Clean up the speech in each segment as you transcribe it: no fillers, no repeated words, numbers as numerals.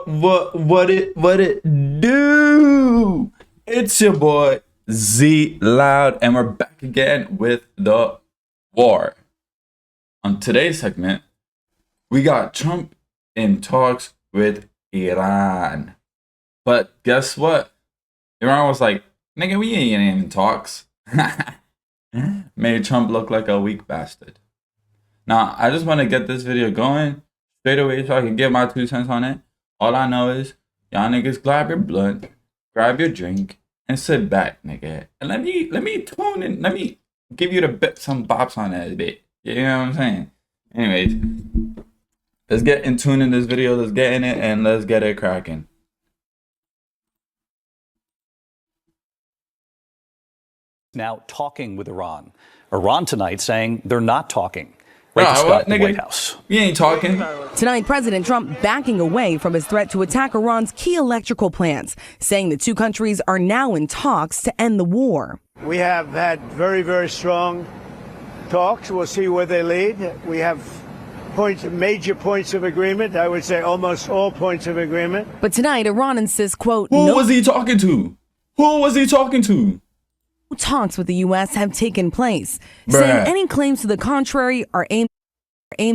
What it do? It's your boy Z Loud, and we're back again with the war. On today's segment, we got Trump in talks with Iran. But guess what? Iran was like, nigga, we ain't in talks. Made Trump look like a weak bastard. Now, I just want to get this video going straight away so I can give my 2 cents on it. All I know is, y'all niggas grab your blunt, grab your drink, and sit back, nigga. And let me tune in, let me give you some bops on that bit. You know what I'm saying? Anyways, let's get in tune in this video, let's get in it, and let's get it cracking. Now talking with Iran. Iran tonight saying they're not talking. Right to Scott, the White House. We ain't talking. Tonight, President Trump backing away from his threat to attack Iran's key electrical plants, saying the two countries are now in talks to end the war. We have had very, very strong talks. We'll see where they lead. We have major points of agreement. I would say almost all points of agreement. But tonight, Iran insists, quote, Who was he talking to? Who was he talking to? Talks with the U.S. have taken place, saying any claims to the contrary are aimed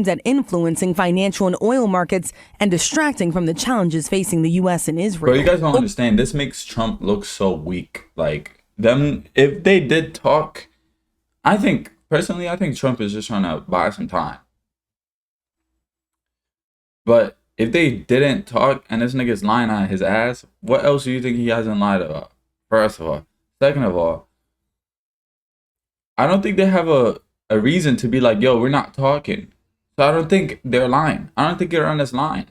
at influencing financial and oil markets and distracting from the challenges facing the U.S. and Israel. Bro, you guys don't understand. This makes Trump look so weak. Like, them, if they did talk, personally, I think Trump is just trying to buy some time. But if they didn't talk and this nigga's lying on his ass, what else do you think he hasn't lied about? First of all. Second of all, I don't think they have a reason to be like, yo, we're not talking. So I don't think they're lying. I don't think they're on this line.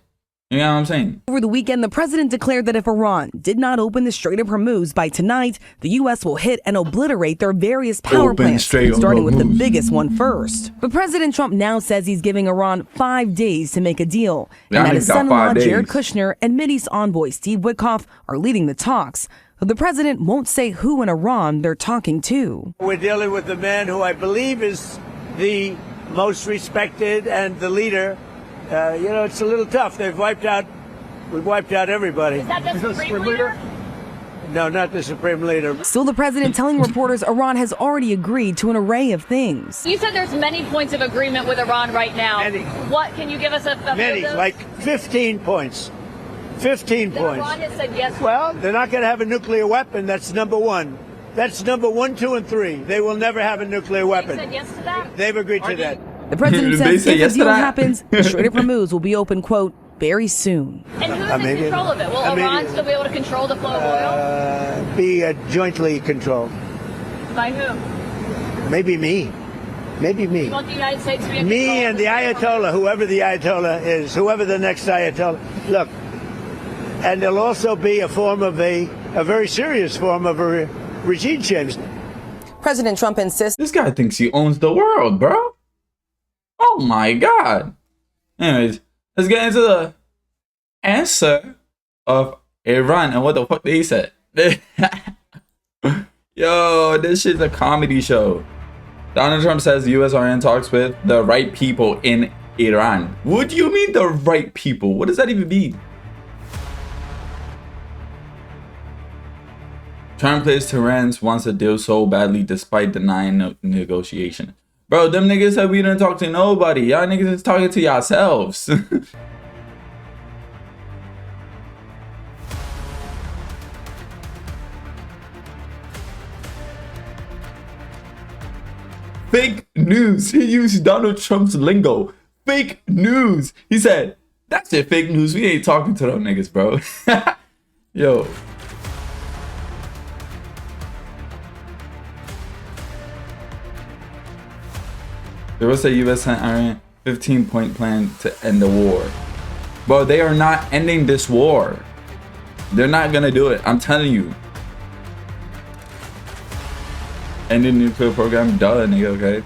You know what I'm saying? Over the weekend, the president declared that if Iran did not open the Strait of Hormuz by tonight, the U.S. will hit and obliterate their various power plants, starting with the biggest one first. But President Trump now says he's giving Iran 5 days to make a deal, and that his son-in-law, Jared Kushner, and Mideast envoy Steve Witkoff are leading the talks. But the president won't say who in Iran they're talking to. We're dealing with the man who I believe is the most respected and the leader. It's a little tough. We've wiped out everybody. Is that the Supreme Leader? No, not the Supreme Leader. Still, the president telling reporters Iran has already agreed to an array of things. You said there's many points of agreement with Iran right now. Many. What, can you give us a many, like 15 points. 15 points. Iran has said yes. Well, they're not going to have a nuclear weapon. That's number one. That's number 1, 2, and 3. They will never have a nuclear weapon. They said yes to that? They've agreed to that. The president says if the deal happens, the Strait of Hormuz will be open, quote, very soon. And who's in control of it? Will Iran still be able to control the flow of oil? Be jointly controlled. By who? Maybe me. Maybe me. You want the United States to be in me control and the Ayatollah, whoever the Ayatollah is, whoever the next Ayatollah. Look, and there'll also be a form of a very serious form of a regime change. President Trump insists. This guy thinks he owns the world, bro. Oh my God. Anyways, let's get into the answer of Iran and what the fuck they said. Yo, this shit's a comedy show. Donald Trump says the U.S. are in talks with the right people in Iran. What do you mean the right people? What does that even mean? Trump plays Tehran wants a deal so badly despite denying negotiation. Bro, them niggas said we didn't talk to nobody. Y'all niggas is talking to yourselves. Fake news. He used Donald Trump's lingo. Fake news. He said, that's it, fake news. We ain't talking to them niggas, bro. Yo. There was a U.S. sent Iran 15-point plan to end the war. Bro, they are not ending this war. They're not gonna do it. I'm telling you. Ending nuclear program, duh, nigga, okay?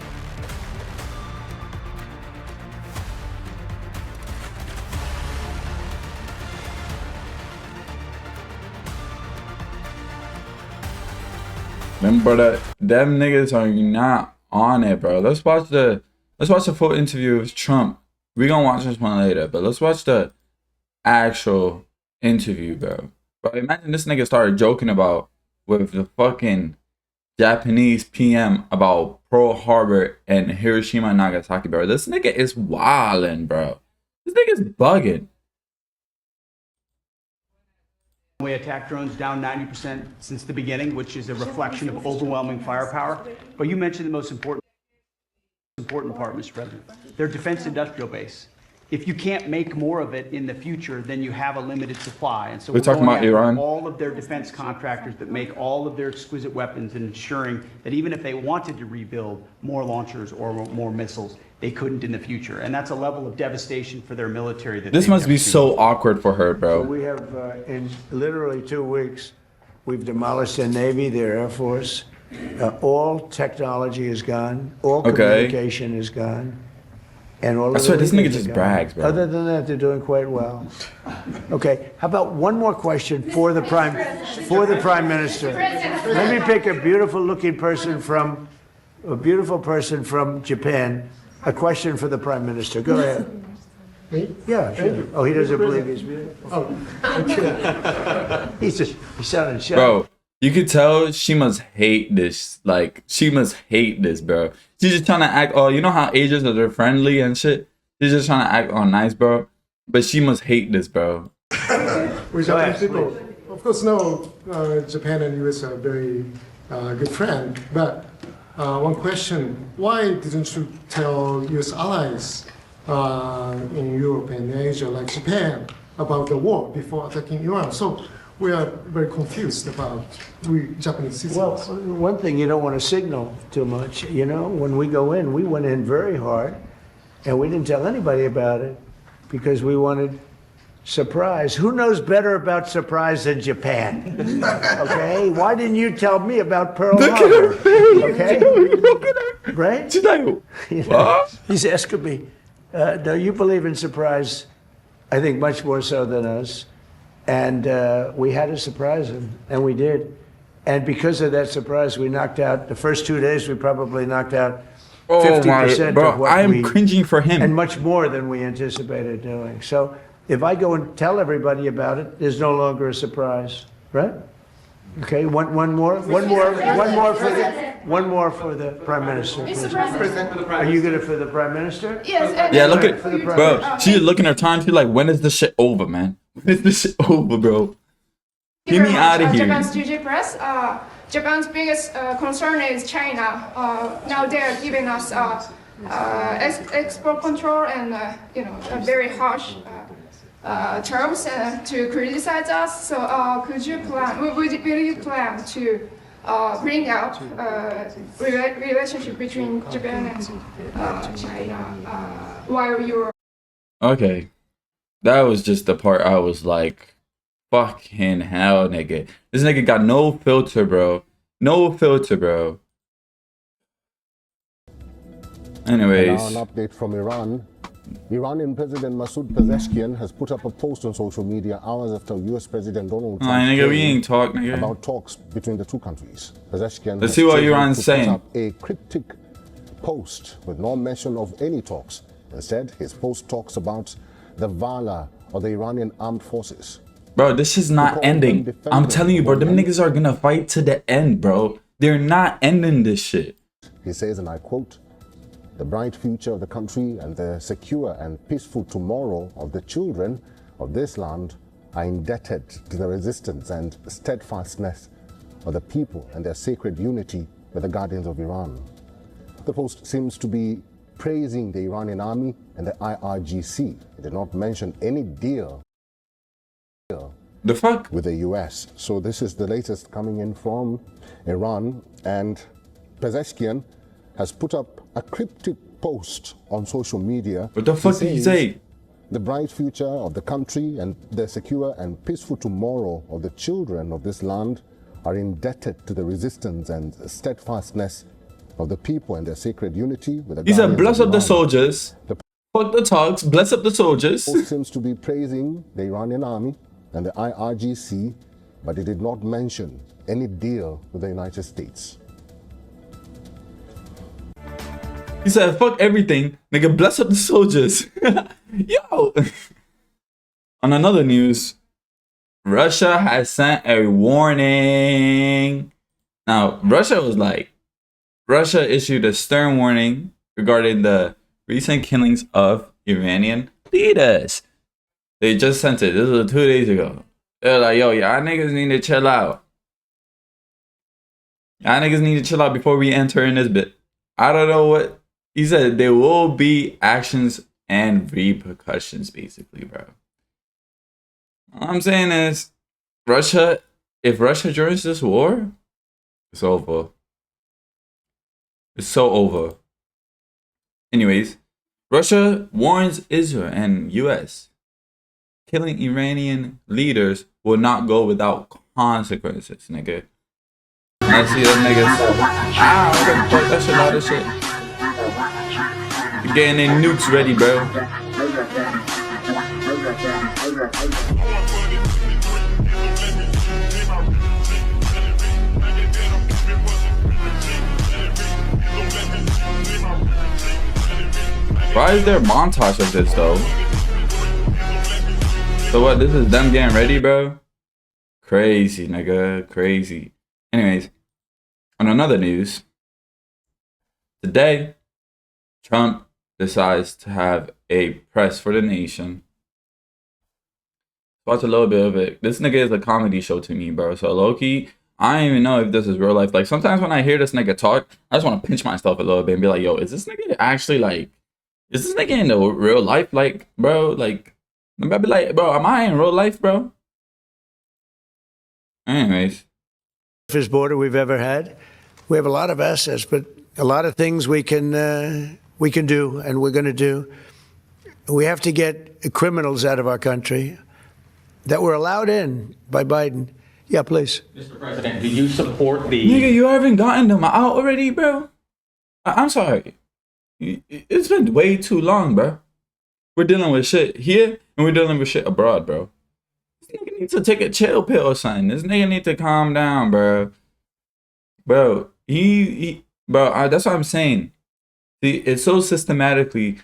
Remember that them niggas are not on it, bro. Let's watch the full interview with Trump. We're gonna watch this one later, but let's watch the actual interview, bro. Bro, imagine this nigga started joking about with the fucking Japanese PM about Pearl Harbor and Hiroshima and Nagasaki, bro. This nigga is wildin', bro. This nigga's bugging. We attack drones down 90% since the beginning, which is a reflection of overwhelming firepower. But you mentioned the most important part, Mr. President. Their defense industrial base. If you can't make more of it in the future, then you have a limited supply. And so we're talking about Iran. All of their defense contractors that make all of their exquisite weapons and ensuring that even if they wanted to rebuild more launchers or more missiles, they couldn't in the future. And that's a level of devastation for their military. This must be so awkward for her, bro. So we have, in literally 2 weeks, we've demolished their Navy, their Air Force. All technology is gone. All communication is gone. And all I swear, this nigga just brags, bro. Other than that, they're doing quite well. Okay, how about one more question for the prime minister? Let me pick a beautiful-looking person from Japan. A question for the prime minister. Go ahead. Me? Yeah, sure. Oh, he doesn't believe he's beautiful. Oh, He sounded shy. Bro, you could tell she must hate this. Like, she must hate this, bro. She's just trying to act, you know how Asians are friendly and shit? She's just trying to act all nice, bro. But she must hate this, bro. with Japanese people. Of course, no, Japan and US are very good friends. But one question, why didn't you tell US allies in Europe and Asia, like Japan, about the war before attacking Iran? So we are very confused about we Japanese citizens. Well, one thing, you don't want to signal too much. You know, when we go in, we went in very hard, and we didn't tell anybody about it because we wanted surprise. Who knows better about surprise than Japan? Okay? Why didn't you tell me about Pearl Harbor? Okay? Right? You know, he's asking me. No, you believe in surprise, I think, much more so than us. And we had to surprise him, and we did. And because of that surprise, we knocked out, the first 2 days, we probably knocked out 50% bro, of what I'm cringing for him. and much more than we anticipated doing. So if I go and tell everybody about it, there's no longer a surprise, right? Okay, one more for the Prime Minister. Please. Are you good for the Prime Minister? Yes. Yeah, look at, For the Prime bro, Minister. she's looking at her time. She's like, when is this shit over, man? When is this shit over, bro? Get me out of here. Japan's DJ Press. Japan's biggest concern is China. Now they're giving us export control and very harsh terms to criticize us. So could you plan? Will you plan to bring out relationship between Japan and China while you're? Okay. That was just the part I was like, fucking hell, nigga. This nigga got no filter, bro. No filter, bro. Anyways. And now an update from Iran. Iranian President Masoud Pezeshkian has put up a post on social media hours after US President Donald Trump Nigga, we ain't talk, nigga. about talks between the two countries. Pezeshkian Let's see what Iran's put saying. up a cryptic post with no mention of any talks. Instead, his post talks about the Vala or the Iranian armed forces. Bro, this is not ending. I'm telling you, bro, them niggas are gonna fight to the end, bro. They're not ending this shit. He says, and I quote, "The bright future of the country and the secure and peaceful tomorrow of the children of this land are indebted to the resistance and steadfastness of the people and their sacred unity with the guardians of Iran." The post seems to be praising the Iranian army and the IRGC. It did not mention any deal The fuck? with the US. So this is the latest coming in from Iran, and Pezeshkian has put up a cryptic post on social media. What the fuck did he say? The bright future of the country and the secure and peaceful tomorrow of the children of this land are indebted to the resistance and steadfastness of the people and their sacred unity with the He said, guardians bless of up the Iran." soldiers. Fuck the talks. Bless up the soldiers. Post seems to be praising the Iranian army and the IRGC, but it did not mention any deal with the United States. He said, fuck everything. Nigga, bless up the soldiers. Yo. On another news, Russia has sent a warning. Now, Russia issued a stern warning regarding the recent killings of Iranian leaders. They just sent it. This was 2 days ago. They're like, yo, y'all niggas need to chill out. Y'all niggas need to chill out before we enter in this bit. I don't know what he said. There will be actions and repercussions, basically, bro. All I'm saying is, if Russia joins this war, it's over. It's so over. Anyways, Russia warns Israel and US killing Iranian leaders will not go without consequences, nigga. I see those niggas. Fuck that shit, all this shit. They're getting their nukes ready, bro. Why is there a montage of this though? So what, this is them getting ready, bro? Crazy, nigga, crazy. Anyways, on another news, today, Trump decides to have a press for the nation. Watch a little bit of it. This nigga is a comedy show to me, bro. So low-key, I don't even know if this is real life. Like, sometimes when I hear this nigga talk, I just want to pinch myself a little bit and be like, yo, is this nigga actually, like, is this nigga in the real life? Like, bro, like, I be like, bro, am I in real life, bro? Anyways. First border we've ever had. We have a lot of assets, but a lot of things we can do, and we're going to do. We have to get criminals out of our country that were allowed in by Biden. Yeah, please. Mr. President, do you support the... Nigga, you haven't gotten them out already, bro? I'm sorry. It's been way too long, bro. We're dealing with shit here, and we're dealing with shit abroad, bro. This nigga needs to take a chill pill or something. This nigga need to calm down, bro. Bro, that's what I'm saying. See, it's so systematically,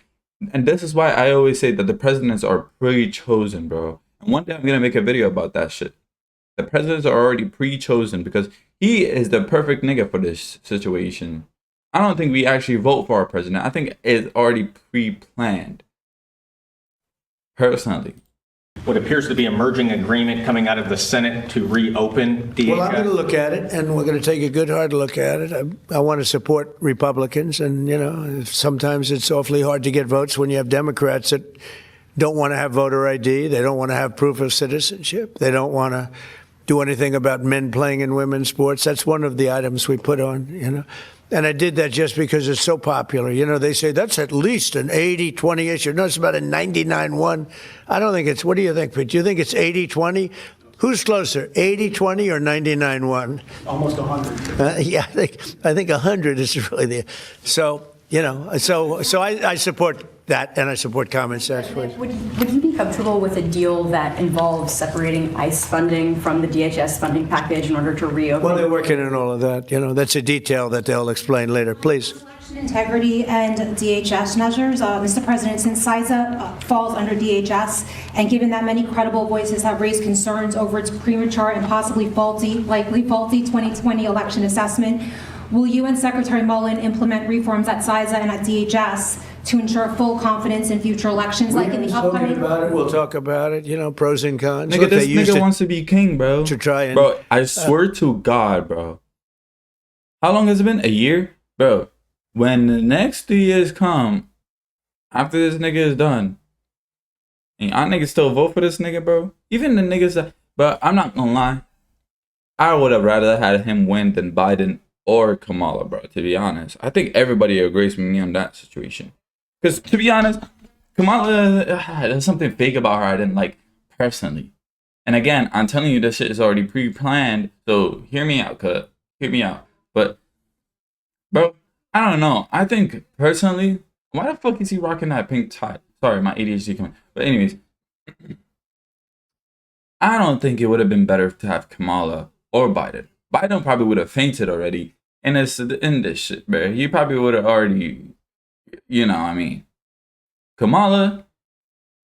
and this is why I always say that the presidents are pre-chosen, bro. And one day I'm gonna make a video about that shit. The presidents are already pre-chosen because he is the perfect nigga for this situation. I don't think we actually vote for our president. I think it's already pre-planned. Personally. What appears to be a merging agreement coming out of the Senate to reopen DHS. Well, I'm going to look at it, and we're going to take a good hard look at it. I want to support Republicans, and, you know, sometimes it's awfully hard to get votes when you have Democrats that don't want to have voter ID. They don't want to have proof of citizenship. They don't want to do anything about men playing in women's sports. That's one of the items we put on, you know. And I did that just because it's so popular. You know, they say that's at least an 80-20 issue. No, it's about a 99-1. I don't think it's, what do you think, Pete? Do you think it's 80-20? Who's closer, 80-20 or 99-1? Almost 100. Yeah, I think 100 is really the, so, you know, so I support that, and I support common sense. Would you be comfortable with a deal that involves separating ICE funding from the DHS funding package in order to reopen? Well, they're working on all of that. You know, that's a detail that they'll explain later. Please. Election integrity and DHS measures. Mr. President, since CISA falls under DHS, and given that many credible voices have raised concerns over its premature and possibly likely faulty 2020 election assessment, will you and Secretary Mullen implement reforms at CISA and at DHS to ensure full confidence in future elections, like in the upcoming? We'll talk about it, you know, pros and cons. Nigga, this nigga wants to be king, bro. To try and, bro, I swear to God, bro. How long has it been? A year? Bro, when the next 3 years come, after this nigga is done, and y'all niggas still vote for this nigga, bro? Even the niggas that, bro, I'm not gonna lie. I would have rather had him win than Biden or Kamala, bro, to be honest. I think everybody agrees with me on that situation. Because, to be honest, Kamala, there's something fake about her I didn't like personally. And again, I'm telling you, this shit is already pre-planned. So, hear me out, cuz. Hear me out. But, bro, I don't know. I think, personally, why the fuck is he rocking that pink tie? Sorry, my ADHD coming. But anyways, I don't think it would have been better to have Kamala or Biden. Biden probably would have fainted already in this shit, bro. He probably would have already... You know, I mean, Kamala,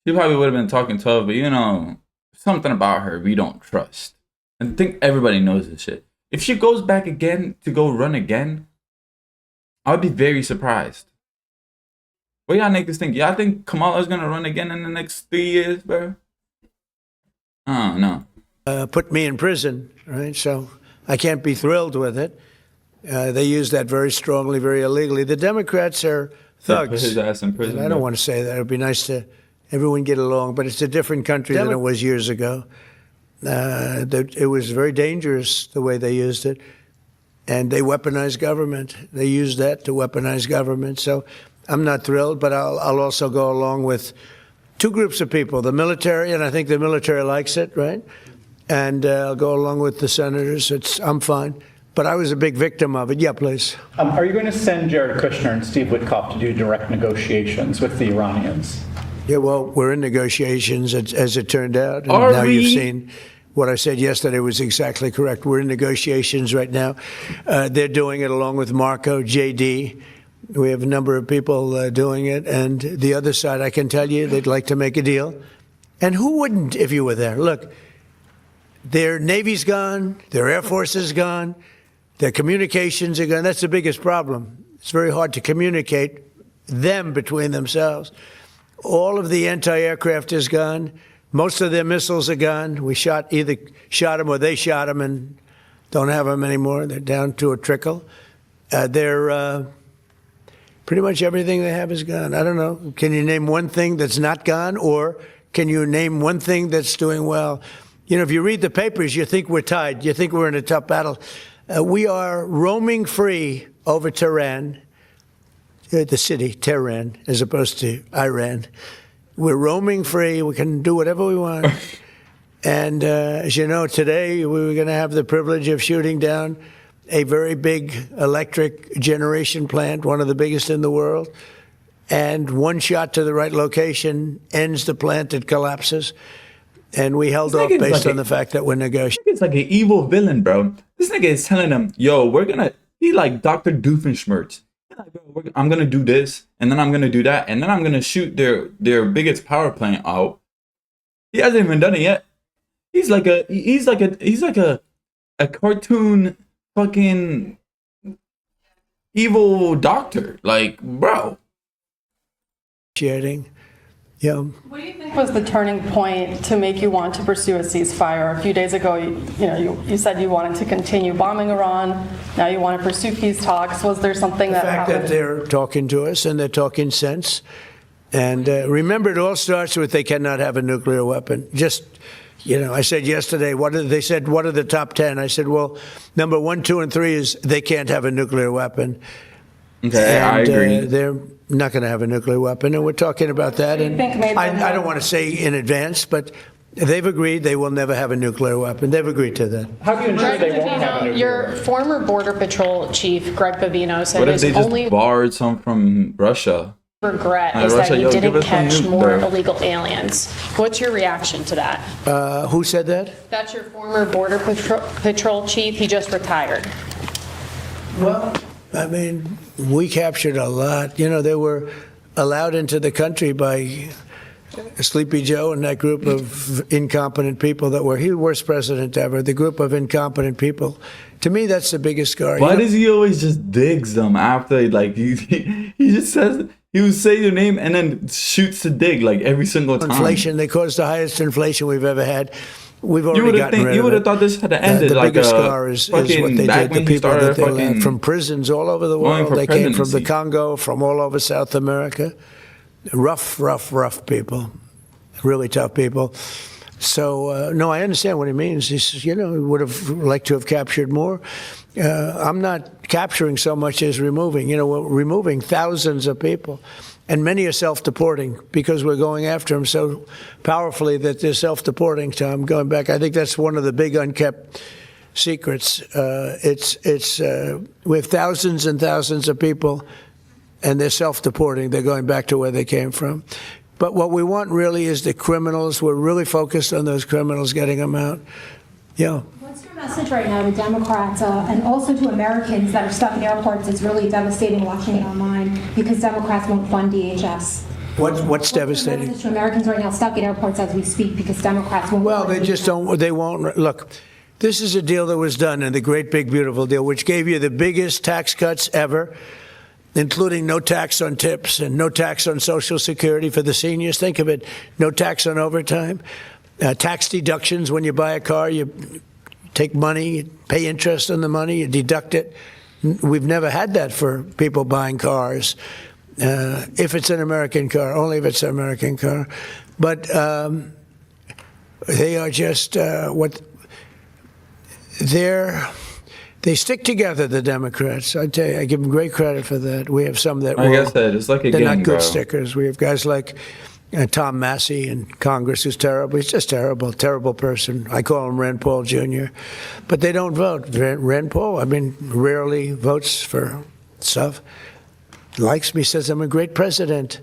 she probably would have been talking tough, but you know, something about her we don't trust. And I think everybody knows this shit. If she goes back again to go run again, I would be very surprised. What y'all niggas think? Y'all think Kamala's gonna run again in the next 3 years, bro? I don't know. Put me in prison, right? So I can't be thrilled with it. They use that very strongly, very illegally. The Democrats are thugs. Put his ass in prison. And I don't want to say that. It would be nice to everyone get along, but it's a different country than it was years ago. It was very dangerous the way they used it. And they weaponized government. They used that to weaponize government. So I'm not thrilled, but I'll also go along with two groups of people, the military, and I think the military likes it, right? And I'll go along with the senators. I'm fine. But I was a big victim of it. Yeah, please. Are you going to send Jared Kushner and Steve Witkoff to do direct negotiations with the Iranians? Yeah, well, we're in negotiations, as it turned out. And Are now we? You've seen what I said yesterday was exactly correct. We're in negotiations right now. They're doing it along with Marco, JD. We have a number of people doing it. And the other side, I can tell you, they'd like to make a deal. And who wouldn't if you were there? Look, their Navy's gone. Their Air Force is gone. Their communications are gone. That's the biggest problem. It's very hard to communicate them between themselves. All of the anti-aircraft is gone. Most of their missiles are gone. We either shot them or they shot them and don't have them anymore. They're down to a trickle. They're pretty much everything they have is gone. I don't know. Can you name one thing that's not gone, or can you name one thing that's doing well? You know, if you read the papers, you think we're tied. You think we're in a tough battle. We are roaming free over Tehran, the city, Tehran, as opposed to Iran. We're roaming free. We can do whatever we want. And as you know, today we were going to have the privilege of shooting down a very big electric generation plant, one of the biggest in the world. And one shot to the right location ends the plant, it collapses. And we held off based on the fact that we're negotiating. It's like an evil villain, bro. This nigga is telling them, yo, he like Dr. Doofenshmirtz. I'm going to do this, and then I'm going to do that, and then I'm going to shoot their biggest power plant out. He hasn't even done it yet. He's like a cartoon fucking evil doctor. Like, bro. Yeah. What do you think was the turning point to make you want to pursue a ceasefire? A few days ago, you said you wanted to continue bombing Iran. Now you want to pursue peace talks. Was there something that happened? The fact that they're talking to us and they're talking sense. And remember, it all starts with they cannot have a nuclear weapon. Just, I said yesterday, they said, what are the top 10? I said, well, number 1, 2, and 3 is they can't have a nuclear weapon. Okay, and, I agree. They're not going to have a nuclear weapon, and we're talking about that. And I don't want to say in advance, but they've agreed they will never have a nuclear weapon. They've agreed to that. How do you ensure they won't have a nuclear Your former Border Patrol chief, Greg Bavino, said What if his they just only borrowed some from Russia? regret is Russia, that he yo, give didn't us some catch nuke more there. illegal aliens. What's your reaction to that? Who said that? That's your former Border Patrol chief. He just retired. Well, I mean, we captured a lot. They were allowed into the country by Sleepy Joe and that group of incompetent people he was the worst president ever, the group of incompetent people. To me, that's the biggest scar. Why does he always just digs them after, like, he just says, he would say your name and then shoots the dig, like, every single time. Inflation, they caused the highest inflation we've ever had. We've already gotten rid of it. You would have thought this had ended the like biggest scar is what they did. The people that they allowed from prisons all over the world. They came from the Congo, from all over South America. Rough people. Really tough people. So, no, I understand what he means. He says, he would have liked to have captured more. I'm not capturing so much as removing. We're removing thousands of people. And many are self-deporting because we're going after them so powerfully that they're self-deporting, Tom. Going back, I think that's one of the big unkept secrets. We have thousands and thousands of people, and they're self-deporting. They're going back to where they came from. But what we want really is the criminals. We're really focused on those criminals, getting them out. Yeah. What's your message right now to Democrats and also to Americans that are stuck in airports? It's really devastating watching it online because Democrats won't fund DHS. What's devastating? To Americans right now stuck in airports as we speak because Democrats won't. Well, they just don't. They won't look. This is a deal that was done in the Great Big Beautiful Deal, which gave you the biggest tax cuts ever, including no tax on tips and no tax on Social Security for the seniors. Think of it: no tax on overtime, tax deductions when you buy a car. You take money, you pay interest on the money, you deduct it. We've never had that for people buying cars. If it's an American car, only if it's an American car. But they are just they stick together, the Democrats. I tell you, I give them great credit for that. We have some that like I said, it's like a they're game, not good bro. stickers. We have guys like Tom Massey in Congress, who's terrible. He's just terrible, terrible person. I call him Rand Paul Jr. But they don't vote. Rand Paul, I mean, rarely votes for stuff. Likes me, says I'm a great president.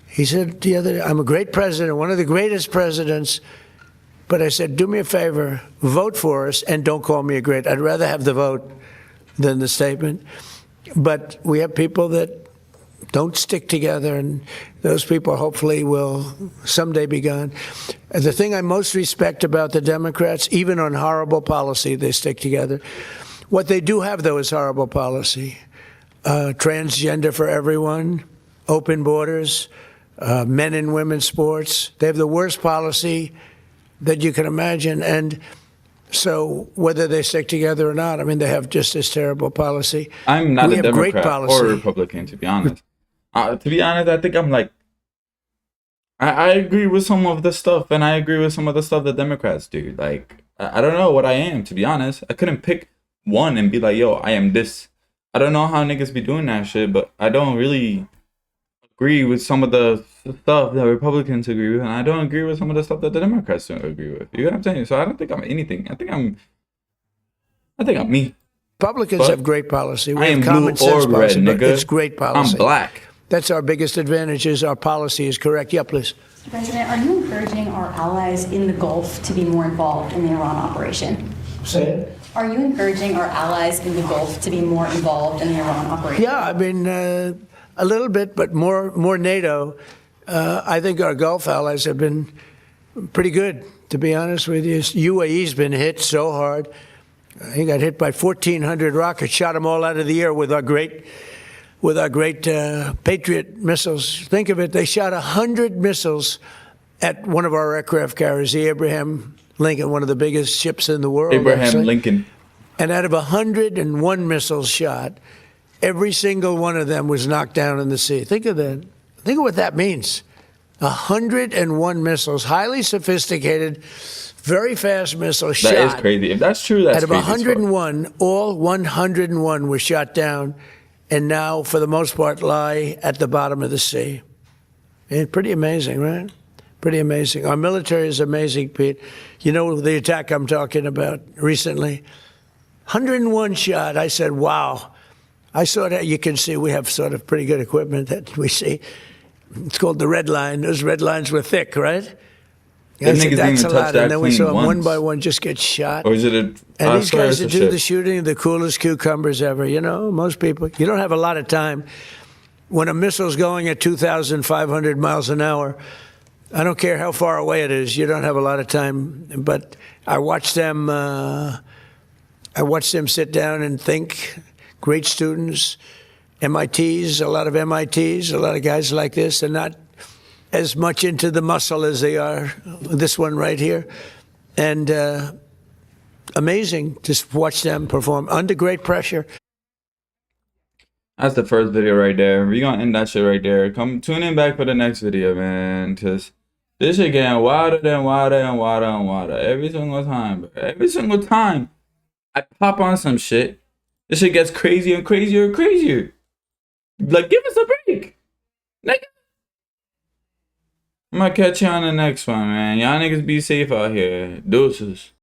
He said the other day, I'm a great president, one of the greatest presidents. But I said, do me a favor, vote for us and don't call me a great. I'd rather have the vote than the statement. But we have people that don't stick together, and those people hopefully will someday be gone. And the thing I most respect about the Democrats, even on horrible policy, they stick together. What they do have, though, is horrible policy. Transgender for everyone, open borders, men and women's sports. They have the worst policy that you can imagine. And so whether they stick together or not, I mean, they have just this terrible policy. I'm not a great Democrat policy. or a Republican, to be honest. I think I'm like, I agree with some of the stuff, and I agree with some of the stuff that Democrats do. Like, I don't know what I am, to be honest. I couldn't pick one and be like, yo, I am this. I don't know how niggas be doing that shit, but I don't really agree with some of the stuff that Republicans agree with, and I don't agree with some of the stuff that the Democrats don't agree with. You know what I'm saying? So I don't think I'm anything. I think I'm me. Republicans have great policy. We I am have common blue or sense red, policy, but nigga. it's great policy. I'm black. That's our biggest advantage, is our policy is correct. Yeah, please. Mr. President, are you encouraging our allies in the Gulf to be more involved in the Iran operation? Say it. Are you encouraging our allies in the Gulf to be more involved in the Iran operation? Yeah, I mean, a little bit, but more NATO. I think our Gulf allies have been pretty good, to be honest with you. UAE's been hit so hard. He got hit by 1,400 rockets, shot them all out of the air with our great Patriot missiles. Think of it, they shot 100 missiles at one of our aircraft carriers, the Abraham Lincoln, one of the biggest ships in the world. Abraham Lincoln. And out of 101 missiles shot, every single one of them was knocked down in the sea. Think of that. Think of what that means. 101 missiles, highly sophisticated, very fast missiles shot. That is crazy. If that's true, that's out of crazy. 101, all 101 were shot down, and now, for the most part, lie at the bottom of the sea. And pretty amazing, right? Pretty amazing. Our military is amazing, Pete. You know the attack I'm talking about recently? 101 shot. I said, wow. I saw that. You can see we have sort of pretty good equipment that we see. It's called the red line. Those red lines were thick, right? I said, that's a lot. And then we saw them one by one just get shot. Or is it a and these guys that do the shooting, the coolest cucumbers ever. You know, most people, you don't have a lot of time. When a missile's going at 2,500 miles an hour, I don't care how far away it is, you don't have a lot of time. But I watched them sit down and think. Great students, MITs, a lot of MITs, a lot of guys like this. They're not as much into the muscle as they are this one right here. And amazing to watch them perform under great pressure. That's the first video right there. We're gonna end that shit right there. Come tune in back for the next video, man. Cause this shit getting wilder and wilder and wilder and wilder every single time, bro. Every single time I pop on some shit, this shit gets crazier and crazier and crazier. Like, give us a break, nigga. I'm gonna catch you on the next one, man. Y'all niggas be safe out here. Deuces.